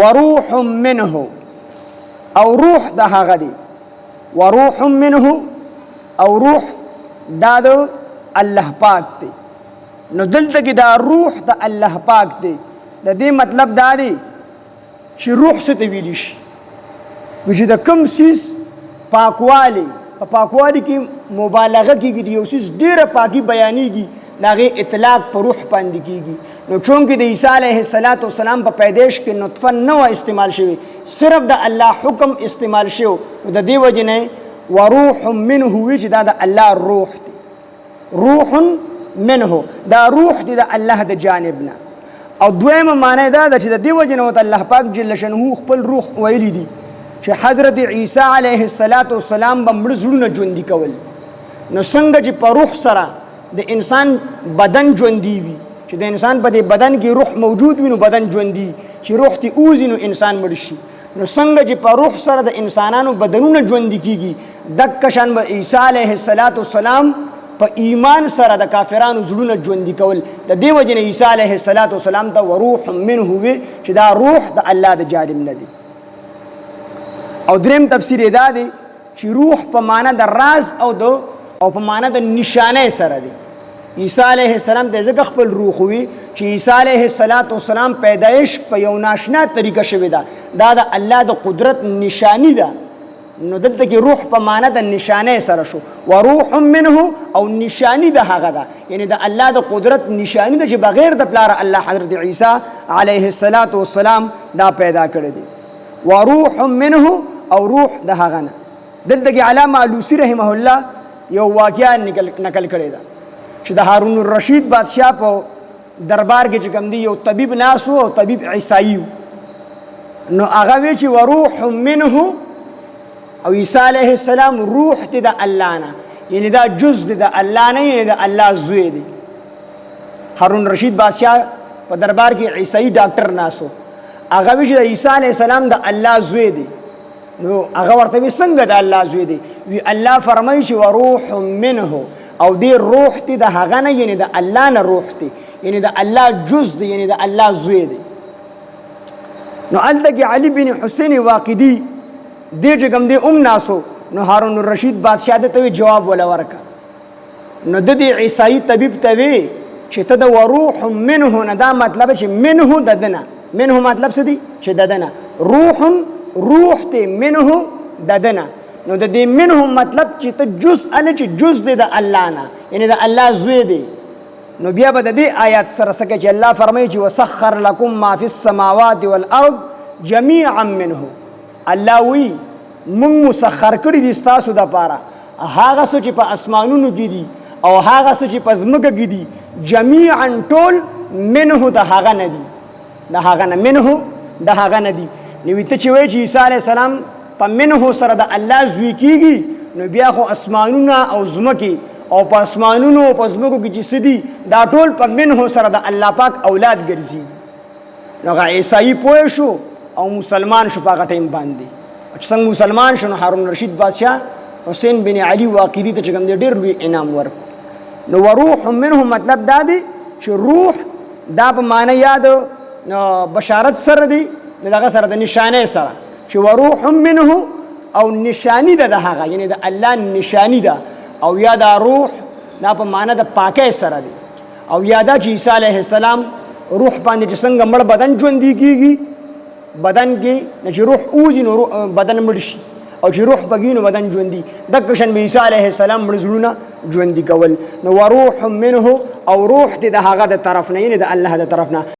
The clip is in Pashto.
وروح منه او روح د هغه دی وروح منه او روح دا د الله پاک دی نو دلته کې دا روح د الله پاک دی د دې مطلب دا دی چې روح څه ته ویل شي چې د کوم سیس پاکوالی په پاکوالی کې مبالغه کیږي یو سیس ډیره پاکي بیانېږي لاغه اطلاق پر روح باندې کیږي نو چونکه د عیسی علیه السلام په پیدائش کې نطفه نو استعمال شوی صرف د الله حکم استعمال شو د دې وجنه وروح منه وجه دا د الله روح دی روح منه دا روح دی د الله د جانبنا او دویمه معنی دا چې د دې وجنه الله پاک جل شانه خپل روح ویلی دی چې حضرت عیسی علیه السلام بمړ زړونه ژوندۍ کول نو څنګه چې په روح سره د انسان بدن ژوندۍ وي چې د انسان په دې بدن کې روح موجود وي نو بدن ژوندۍ چې روح ته اوزي نو انسان مړ شي نو څنګه چې په روح سره د انسانانو بدنونه ژوندۍ کیږي دک شان به عیسی علیه السلام په ایمان سره د کافرانو زړونه ژوندۍ کول د دې وجنه عیسی علیه السلام ته وروح منه وي چې دا روح د الله د جانب نه دی او دریم تفسیر دا دی چې روح په معنا د راز او په معنا د نشانه سره دی عیسی علیه السلام د ځکه خپل روح وي چې عیسی علیه السلام پیدایش په یو ناشنا طریقه شوی دا د الله د قدرت نشانی ده نو دلته کې روح په معنا د نشانه سره شو وروح منه او نشانی ده هغه ده یعنی د الله د قدرت نشانی ده چې بغیر د پلار الله حضرت عیسی علیه السلام دا پیدا کړی دی وروح منه او روح د هغه نه دلته کې علامه علوسی رحمه الله یو واقعا نقل کړی ده چې د هارون الرشید بادشاہ په دربار کې چې کوم دی یو طبيب ناسو او طبيب عیسائی نو هغه وی چې وروح منه او عیسی علیه السلام روح دی د الله نه یعنی دا جز دی د الله نه یعنی د الله زوی دی هارون الرشید بادشاہ په دربار کې عیسائی ډاکټر ناسو هغه وی چې عیسی علیه السلام د الله زوی دی نو هغه ورته څنګه د الله زوی دی وی الله فرمایي چې وروح منه او دی روح تی د هغه نه یعنی د الله نه روح تی یعنی د الله جز دی یعنی د الله زوی دی نو الته علی بن حسین واقدی دې چې کوم دی ناسو نو هارون الرشید بادشاہ ته جواب ولا ورکا نو د دې عیسائی طبيب ته وی چې ته د وروح منه نه دا مطلب چې منه ددنه منه مطلب څه دی چې ددنه روح ته منه ددنه نو د دې منه مطلب چې ته جز دی د الله نه یعنی د الله زوی دی نو بیا به د دې آیات سره سکه چې الله فرمایي چې وسخر لكم ما فی السماوات والارض جميعا منه الله وی مونږ مسخر کړی دي تاسو د پاره هغه څه چې په اسمانونو کې دي او هغه څه چې په ځمکه کې دي جميعا ټول منه د هغه نه دي د هغه نه منه د هغه نه دي نو ته چې وایي چې عیسی علیه السلام په منه سره د الله زوی کیږي نو بیا خو اسمانونه او ځمکه او په اسمانونو او په ځمکو کې چې سدي دا ټول په منه سره د الله پاک اولاد ګرځي نو هغه عیسائی پوه شو او مسلمان شو په هغه ټیم باندې چې څنګه مسلمان شو نو هارون الرشید بادشاہ حسین بن علی واقدی ته کوم ډیر لوی انعام ورکړ نو وروح منه مطلب دا دی چې روح دا په معنی یاد بشارت سره دی دغه سره د نشانه سره چې وروح منه او نشانی ده هغه یعنی د الله نشانی ده او یا دا روح دا په معنی د پاکه سره دی او یا دا چې عیسی علیه السلام روح باندې چې څنګه مړ بدن ژوندۍ کیږي بدن کې چې روح اوزي نو بدن مړ شي او چې روح بګي نو بدن ژوندۍ دغه شان به عیسی علیه السلام مړ زړونه ژوندۍ کول نو وروح منه او روح د هغه د طرف نه یعنی د الله د طرف نه